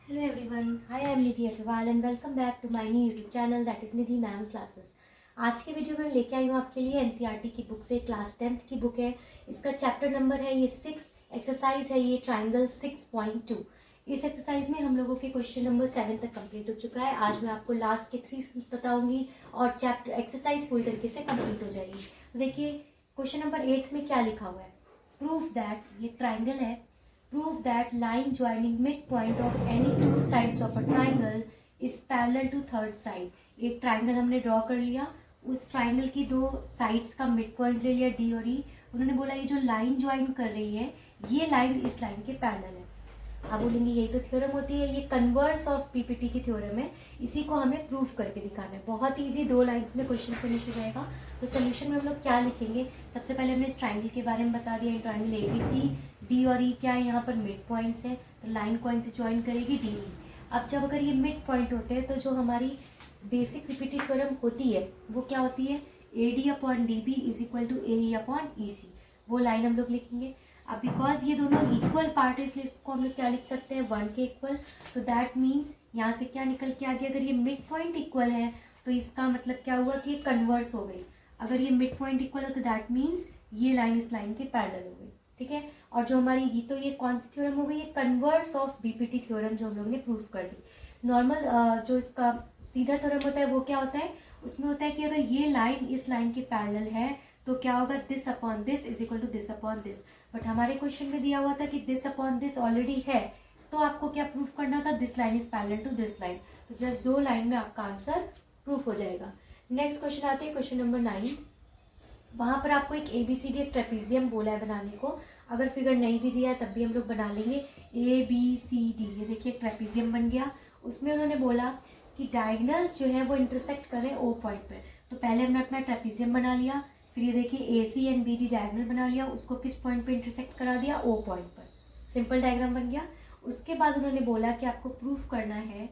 Hello everyone, hi I am Nidhi Agrawal and welcome back to my new YouTube channel that is Nidhi Ma'am Classes। आज की video में लेके आई हूँ आपके लिए एनसीईआरटी की बुक से क्लास 10th की बुक है। इसका चैप्टर नंबर है ये 6, एक्सरसाइज है ये ट्राइंगल 6.2। इस एक्सरसाइज में हम लोगों के क्वेश्चन नंबर 7 तक कंप्लीट हो चुका है। आज मैं आपको लास्ट के 3 सम्स बताऊंगी और चैप्टर एक्सरसाइज पूरी तरीके से कंप्लीट हो जाएगी। तो देखिए क्वेश्चन नंबर 8 में क्या लिखा हुआ है। प्रूव दैट, ये ट्राइंगल है, prove that line joining midpoint of any two sides of a triangle is parallel to third side। एक ट्राइंगल हमने ड्रॉ कर लिया, उस ट्राइंगल की दो साइड्स का मिड पॉइंट ले लिया डी और ई। उन्होंने बोला ये जो लाइन ज्वाइन कर रही है ये लाइन इस लाइन के पैरेलल है। आप बोलेंगे यही तो थ्योरम होती है, ये कन्वर्स ऑफ पीपीटी की थ्योरम है, इसी को हमें प्रूव करके दिखाना है। बहुत ईजी, 2 लाइंस में क्वेश्चन फिनिश हो जाएगा। तो सोल्यूशन में हम लोग क्या लिखेंगे, सबसे पहले हमने इस ट्राइंगल के बारे में बता दिया। ट्राइंगल एबीसी, डी और ई क्या है, यहाँ पर मिड पॉइंट्स है, तो लाइन कौन से ज्वाइन करेगी, डी ई। अब जब अगर ये मिड पॉइंट होते हैं तो जो हमारी बेसिक पीपीटी थ्योरम होती है वो क्या होती है, A D upon D B is equal to A E upon E C. वो लाइन हम लोग लिखेंगे। अब बिकॉज ये दोनों इक्वल पार्ट है इसलिए इसको हम लोग क्या लिख सकते हैं, 1 के इक्वल। तो दैट मीन्स यहाँ से क्या निकल के आ गया, अगर ये मिड पॉइंट इक्वल है तो इसका मतलब क्या हुआ कि ये कन्वर्स हो गई। अगर ये मिड पॉइंट इक्वल हो तो दैट मीन्स ये लाइन इस लाइन के पैरेलल हो गई, ठीक है। और जो हमारी तो ये कौन सी थ्योरम हो गई, ये कन्वर्स ऑफ बीपीटी थ्योरम जो हम लोग ने प्रूव कर दी। नॉर्मल जो इसका सीधा थ्योरम होता है वो क्या होता है, उसमें होता है कि अगर ये लाइन इस लाइन के पैरेलल है तो क्या होगा, this upon this is equal to this upon this. But हमारे क्वेश्चन में दिया हुआ था कि दिस अपॉन दिस ऑलरेडी है, तो आपको क्या प्रूफ करना था, this line is parallel to this line. तो जस्ट 2 लाइन में आपका आंसर प्रूफ हो जाएगा। नेक्स्ट क्वेश्चन आते हैं क्वेश्चन नंबर 9। वहां पर आपको एक एबीसीडी एक ट्रेपीजियम बोला है बनाने को। अगर फिगर नहीं भी दिया है तब भी हम लोग बना लेंगे। ए बी सी डी, ये देखिए एक ट्रेपीजियम बन गया। उसमें उन्होंने बोला कि डायगोनल्स जो है वो इंटरसेक्ट करें ओ पॉइंट पर। तो पहले हमने अपना ट्रेपीजियम बना लिया, फिर ये देखिए ए सी एंड बी डी डायगोनल बना लिया, उसको किस पॉइंट पे इंटरसेक्ट करा दिया, ओ पॉइंट पर। सिंपल डायग्राम बन गया। उसके बाद उन्होंने बोला कि आपको प्रूफ करना है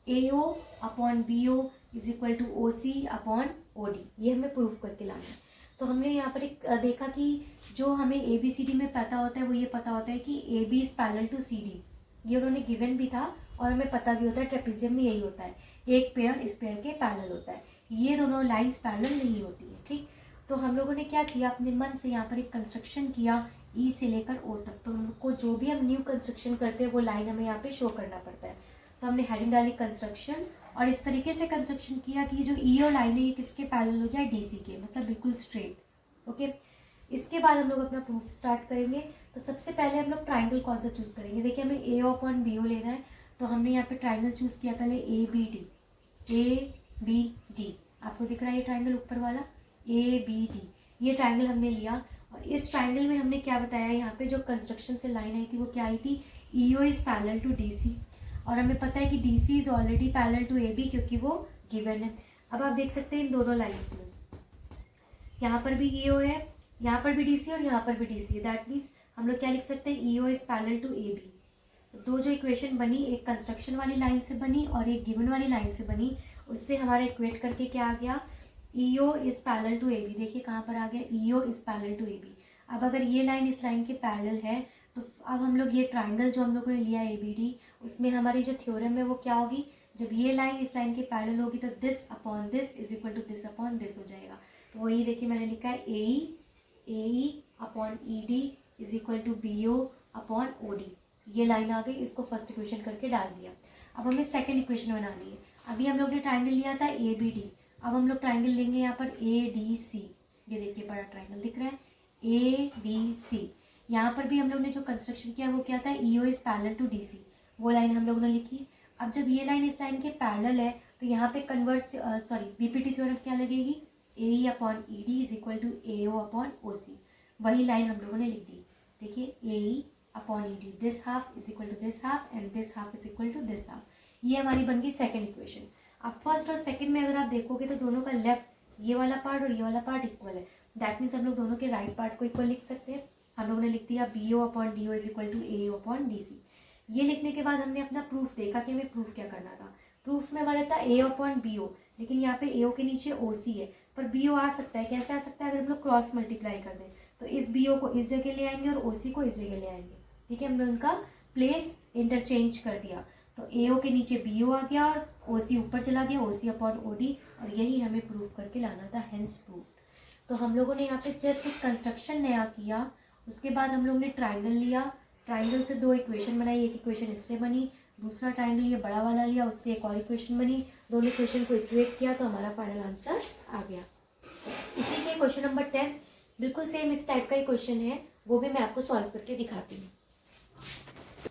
A O upon B O is equal to O C upon O D, ये हमें प्रूफ करके लाना है। तो हमने यहाँ पर एक देखा कि जो हमें ए बी सी डी में पता होता है वो ये पता होता है कि A B is parallel to C D, ये उन्होंने गिवन भी था और हमें पता भी होता है, ट्रेपीजियम में यही होता है, एक पेयर इस पेयर के पैरेलल होता है, ये दोनों लाइंस पैरेलल नहीं होती है, ठीक। तो हम लोगों ने क्या किया, अपने मन से यहाँ पर एक कंस्ट्रक्शन किया ई से लेकर ओ तक। तो हमको जो भी हम न्यू कंस्ट्रक्शन करते हैं वो लाइन हमें यहाँ पे शो करना पड़ता है। तो हमने हेडिंग डाली कंस्ट्रक्शन, और इस तरीके से कंस्ट्रक्शन किया कि जो ई और लाइन है ये किसके पैरेलल हो जाए, डीसी के, मतलब बिल्कुल स्ट्रेट, ओके। इसके बाद हम लोग अपना प्रूफ स्टार्ट करेंगे। तो सबसे पहले हम लोग ट्राइंगल कौन सा चूज करेंगे, देखिए हमें ए अपॉन बी ओ लेना है। तो हमने यहाँ पे ट्राइंगल चूज किया पहले A B D, A B D, आपको दिख रहा है ये ट्राइंगल ऊपर वाला, ए बी डी, ये ट्राइंगल हमने लिया। और इस ट्राइंगल में हमने क्या बताया, यहाँ पे जो कंस्ट्रक्शन से लाइन आई थी वो क्या आई थी, EO is parallel to DC, और हमें पता है कि DC is already parallel to A B क्योंकि वो गिवन है। अब आप देख सकते हैं इन दोनों लाइन्स में, यहाँ पर भी ईओ है, यहाँ पर भी डीसी और यहाँ पर भी डीसी है। दैट मीन्स हम लोग क्या लिख सकते हैं, EO is parallel to A B. दो जो इक्वेशन बनी, एक कंस्ट्रक्शन वाली लाइन से बनी और एक गिवन वाली लाइन से बनी, उससे हमारा इक्वेट करके क्या आ गया, EO is parallel to A B. देखिए कहाँ पर आ गया, EO is parallel to A B. अब अगर ये लाइन इस लाइन के पैरेलल है तो अब हम लोग ये ट्राइंगल जो हम लोगों ने लिया ए बी डी, उसमें हमारी जो थ्योरम है वो क्या होगी, जब ये लाइन इस लाइन के पैरेलल होगी तो this upon this is equal to this upon this हो जाएगा। तो वही देखिए मैंने लिखा है A E upon E D is equal to B O upon O D, ये लाइन आ गई। इसको फर्स्ट इक्वेशन करके डाल दिया। अब हमें सेकंड इक्वेशन बनानी है। अभी हम लोग ने ट्राइंगल लिया था ए बी डी, अब हम लोग ट्राइंगल लेंगे यहाँ पर ए डी सी, ये देखिए बड़ा ट्राइंगल दिख रहा है ए डी सी। यहाँ पर भी हम लोग ने जो कंस्ट्रक्शन किया वो क्या था, EO is parallel to D C, वो लाइन हम लोगों ने लिखी। अब जब ये लाइन इस लाइन के पैरेलल है तो यहाँ पे कन्वर्स बीपीटी थ्योरम क्या लगेगी, A E upon E D is equal to A O upon O C, वही लाइन हम लोगों ने लिख दी। देखिए A E upon E D, this half is equal to this half and this half is equal to this half, ये हमारी बन गई सेकेंड इक्वेशन। अब फर्स्ट और सेकंड में अगर आप देखोगे तो दोनों का लेफ्ट, ये वाला पार्ट और ये वाला पार्ट इक्वल है। दैट मीन्स हम लोग दोनों के राइट पार्ट को इक्वल लिख सकते हैं। हम लोगों ने लिख दिया B O upon D O is equal to A O upon D C. ये लिखने के बाद हमने अपना प्रूफ देखा कि हमें प्रूफ क्या करना था। प्रूफ में हमारा था ए अपॉन बी ओ, लेकिन यहाँ पे ए ओ के नीचे ओ सी है, पर बी ओ आ सकता है, कैसे आ सकता है, अगर हम लोग क्रॉस मल्टीप्लाई कर दें तो इस बी ओ को इस जगह ले आएंगे और ओ सी को इस जगह ले आएंगे, ठीक है। हमने उनका प्लेस इंटरचेंज कर दिया। तो AO के नीचे BO आ गया और OC ऊपर चला गया, OC अपॉन OD, और यही हमें प्रूफ करके लाना था, हेंस प्रूफ। तो हम लोगों ने यहाँ पे जस्ट एक कंस्ट्रक्शन नया किया, उसके बाद हम लोग ने ट्राइंगल लिया, ट्राइंगल से 2 इक्वेशन बनाई, एक इक्वेशन इससे बनी, दूसरा ट्राइंगल ये बड़ा वाला लिया, उससे एक और इक्वेशन बनी, दोनों इक्वेशन को इक्वेट किया तो हमारा फाइनल आंसर आ गया। इसी के क्वेश्चन नंबर 10 बिल्कुल सेम इस टाइप का ही क्वेश्चन है, वो भी मैं आपको सॉल्व करके दिखाती हूँ।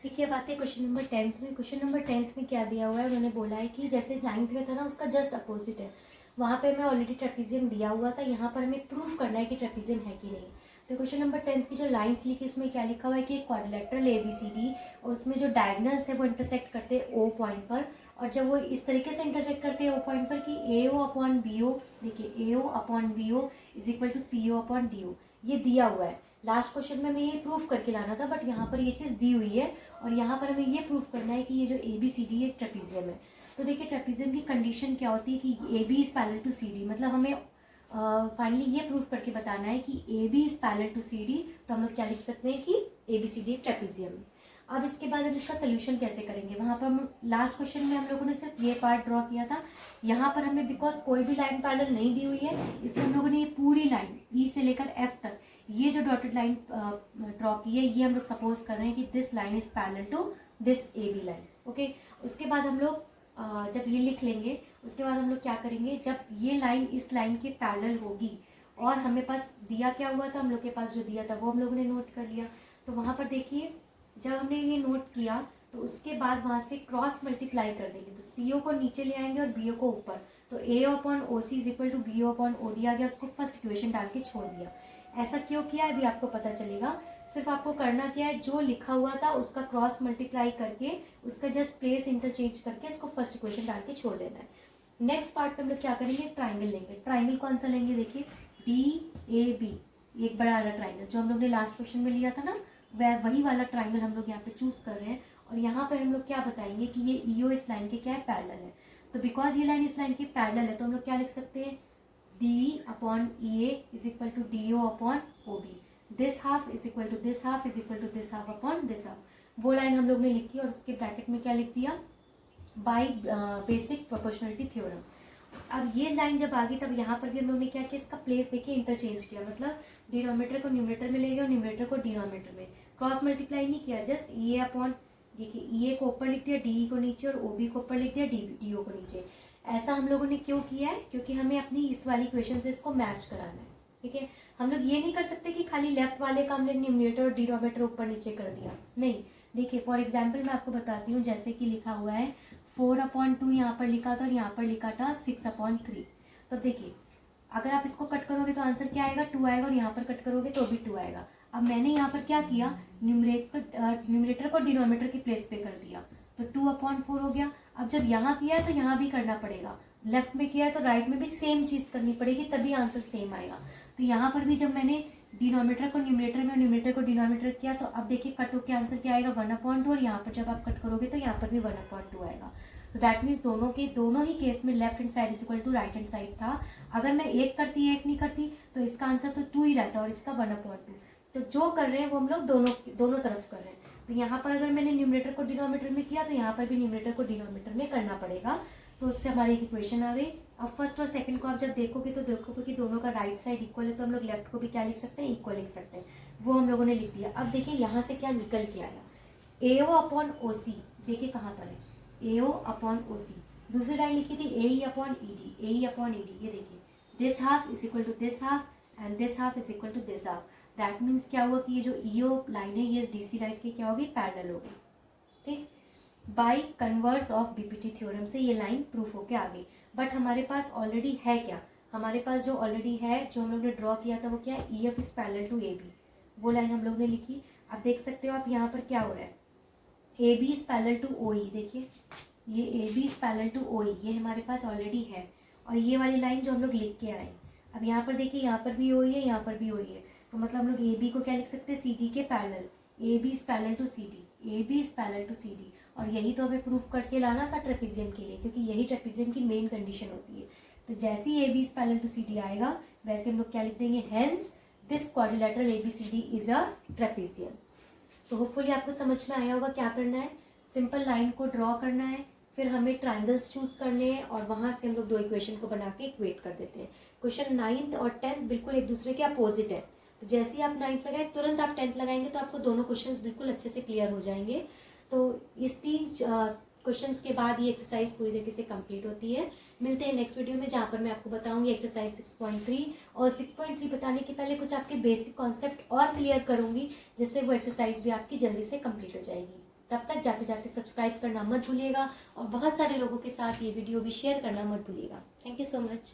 ठीक है, बात है क्वेश्चन नंबर 10 में। क्वेश्चन नंबर 10 में क्या दिया हुआ है, उन्होंने बोला है कि जैसे 9th में था ना, उसका जस्ट अपोजिट है, वहाँ पे मैं ऑलरेडी ट्रेपीजियम दिया हुआ था, यहाँ पर हमें प्रूफ करना है कि ट्रेपीजियम है कि नहीं। तो क्वेश्चन नंबर 10 की जो लाइन्स लिखी उसमें क्या लिखा हुआ है कि क्वाड्रिलेटरल ABCD, और उसमें जो डायगनल्स है वो इंटरसेक्ट करते हैं O पॉइंट पर, और जब वो इस तरीके से इंटरसेक्ट करते हैं O पॉइंट पर कि AO अपॉन BO, देखिए AO upon BO is equal to CO upon DO, ये दिया हुआ है। लास्ट क्वेश्चन में हमें ये प्रूफ करके लाना था, बट यहाँ पर ये चीज़ दी हुई है, और यहाँ पर हमें ये प्रूफ करना है कि ये जो ABCD एक ट्रेपीजियम है। तो देखिए ट्रेपीजियम की कंडीशन क्या होती है कि AB is parallel to CD, मतलब हमें फाइनली ये प्रूफ करके बताना है कि AB is parallel to CD, तो हम लोग क्या लिख सकते हैं कि ABCD एक ट्रेपीजियम है। अब इसके बाद हम इसका सोल्यूशन कैसे करेंगे, वहाँ पर हम लास्ट क्वेश्चन में हम लोगों ने सिर्फ ये पार्ट ड्रॉ किया था, यहाँ पर हमें बिकॉज कोई भी लाइन पैरेलल नहीं दी हुई है, इसलिए हम लोगों ने ये पूरी लाइन E से लेकर F तक ये जो डॉटेड लाइन ड्रॉ की है, ये हम लोग सपोज कर रहे हैं कि this line is parallel to this AB line. Okay, उसके बाद हम लोग जब ये लिख लेंगे, उसके बाद हम लोग क्या करेंगे, जब ये लाइन इस लाइन के पैरेलल होगी, और हमें पास दिया क्या हुआ था, हम लोग के पास जो दिया था वो हम लोगों ने नोट कर लिया। तो वहाँ पर देखिए जब हमने ये नोट किया तो उसके बाद वहाँ से क्रॉस मल्टीप्लाई कर देंगे, तो CO को नीचे ले आएंगे और BO को ऊपर, तो AO upon OC is equal to BO upon OD आ गया, उसको फर्स्ट इक्वेशन डाल के छोड़ दिया। ऐसा क्यों किया है अभी आपको पता चलेगा, सिर्फ आपको करना क्या है, जो लिखा हुआ था उसका क्रॉस मल्टीप्लाई करके उसका जस्ट प्लेस इंटरचेंज करके उसको फर्स्ट इक्वेशन डाल के छोड़ देना है। नेक्स्ट पार्ट में हम लोग क्या करेंगे, ट्राइंगल लेंगे। ट्राइंगल कौन सा लेंगे, देखिए DAB, एक बड़ा वाला ट्राइंगल जो हम लोग ने लास्ट क्वेश्चन में लिया था ना, वही वाला ट्राइंगल हम लोग यहाँ पे चूज कर रहे हैं, और यहाँ पर हम लोग क्या बताएंगे कि ये EO इस लाइन के क्या है, पैरेलल है। तो बिकॉज ये लाइन इस लाइन के पैरेलल है, तो हम लोग क्या लिख सकते हैं, DE upon EA is equal to DO upon OB, this half is equal to this half is equal to this half upon this half. वो लाइन हम लोग ने लिखी और उसके ब्रैकेट में क्या लिख दिया, बाय बेसिक प्रोपोर्शनलिटी थ्योरम। अब ये लाइन जब आ गई तब यहाँ पर भी हम लोग ने क्या किया, इसका प्लेस देखिए इंटरचेंज किया, मतलब डिनोमिनेटर को न्यूमरेटर में ले गया और न्यूमरेटर को डिनोमिनेटर में, क्रॉस मल्टीप्लाई नहीं किया, जस्ट EA अपॉन, देखिए EA को ऊपर लिख दिया, DE को नीचे, और OB को ऊपर लिख दिया, DO को नीचे। ऐसा हम लोगों ने क्यों किया है, क्योंकि हमें अपनी इस वाली इक्वेशन से इसको मैच कराना है। ठीक है, हम लोग ये नहीं कर सकते कि खाली लेफ्ट वाले का हमने न्यूमरेटर और डिनोमिनेटर ऊपर नीचे कर दिया, नहीं। देखिए फॉर एग्जाम्पल मैं आपको बताती हूँ, जैसे कि लिखा हुआ है 4/2 यहाँ पर लिखा था और यहाँ पर लिखा था 6/3। तो देखिए अगर आप इसको कट करोगे तो आंसर क्या आएगा, 2 आएगा, और यहाँ पर कट करोगे तो भी 2 आएगा। अब मैंने यहाँ पर क्या किया, न्यूमरेटर को डिनोमिनेटर की प्लेस पे कर दिया, तो 2/4 हो गया। अब जब यहाँ किया है तो यहाँ भी करना पड़ेगा, लेफ्ट में किया है तो राइट में भी सेम चीज़ करनी पड़ेगी, तभी आंसर सेम आएगा। तो यहाँ पर भी जब मैंने डिनोमिनेटर को न्यूमरेटर में और न्यूमरेटर को डिनोमिनेटर किया, तो अब देखिए कट होकर आंसर क्या आएगा, 1/2, और यहाँ पर जब आप कट करोगे तो यहाँ पर भी 1/2 आएगा। तो दैट मीन्स दोनों ही केस में left hand side is equal to right hand side था। अगर मैं एक करती एक नहीं करती तो इसका आंसर तो 2 ही रहता और इसका 1/2। तो जो कर रहे हैं वो हम लोग दोनों तरफ कर रहे हैं। तो यहाँ पर अगर मैंने न्यूमरेटर को डिनोमिनेटर में किया तो यहाँ पर भी न्यूमरेटर को डिनोमिनेटर में करना पड़ेगा। तो उससे हमारी एक इक्वेशन आ गई। अब फर्स्ट और सेकंड को आप जब देखोगे तो देखोगे कि दोनों का राइट साइड इक्वल है, तो हम लोग लेफ्ट को भी क्या लिख सकते हैं, इक्वल लिख सकते हैं। वो हम लोगों ने लिख दिया। अब देखिए यहाँ से क्या निकल के आया, AO अपॉन OC, देखिए कहाँ पर है, AO अपॉन OC। दूसरी लाइन लिखी थी AE upon ED, AE upon ED, ये देखिए this half is equal to this half and this half is equal to this half. That means क्या हुआ कि ये जो EO लाइन है ये इस DC लाइन की क्या होगी, पैरेलल होगी। ठीक, by converse of BPT theorem से ये लाइन प्रूफ होके आ गई। बट हमारे पास ऑलरेडी है क्या, हमारे पास जो ऑलरेडी है, जो हम लोग ने ड्रॉ किया था वो क्या है, EF is parallel to AB, वो लाइन हम लोग ने लिखी। अब देख सकते हो आप यहाँ पर क्या हो रहा है, AB is parallel to OE, देखिए ये AB is parallel to OE, ये हमारे पास ऑलरेडी है। और ये वाली लाइन जो हम लोग लिख के आए, अब यहाँ पर देखिए यहाँ पर भी OE है, यहाँ पर भी OE है, तो मतलब हम लोग AB को क्या लिख सकते हैं, CD के parallel, AB is parallel to CD, AB is parallel to CD। और यही तो हमें प्रूफ करके लाना था ट्रेपीजियम के लिए, क्योंकि यही ट्रेपीजियम की मेन कंडीशन होती है। तो जैसे ही AB is parallel to CD आएगा वैसे हम लोग क्या लिख देंगे, hence this quadrilateral ABCD is a trapezium. तो होपफुली आपको समझ में आया होगा क्या करना है। सिंपल लाइन को ड्रॉ करना है, फिर हमें ट्राइंगल्स चूज करने हैं और वहाँ से हम लोग दो इक्वेशन को बना के इक्वेट कर देते हैं। क्वेश्चन 9th और 10th बिल्कुल एक दूसरे के अपोजिट है, तो जैसे ही आप 9th लगाए तुरंत आप 10th लगाएंगे तो आपको दोनों क्वेश्चंस बिल्कुल अच्छे से क्लियर हो जाएंगे। तो इस 3 क्वेश्चंस के बाद ये एक्सरसाइज पूरी तरीके से कंप्लीट होती है। मिलते हैं नेक्स्ट वीडियो में, जहाँ पर मैं आपको बताऊंगी एक्सरसाइज 6.3, और 6.3 बताने के पहले कुछ आपके बेसिक कॉन्सेप्ट और क्लियर करूंगी, जिससे वो एक्सरसाइज भी आपकी जल्दी से कंप्लीट हो जाएगी। तब तक जाते जाते सब्सक्राइब करना मत भूलिएगा और बहुत सारे लोगों के साथ ये वीडियो भी शेयर करना मत भूलिएगा। Thank you so much.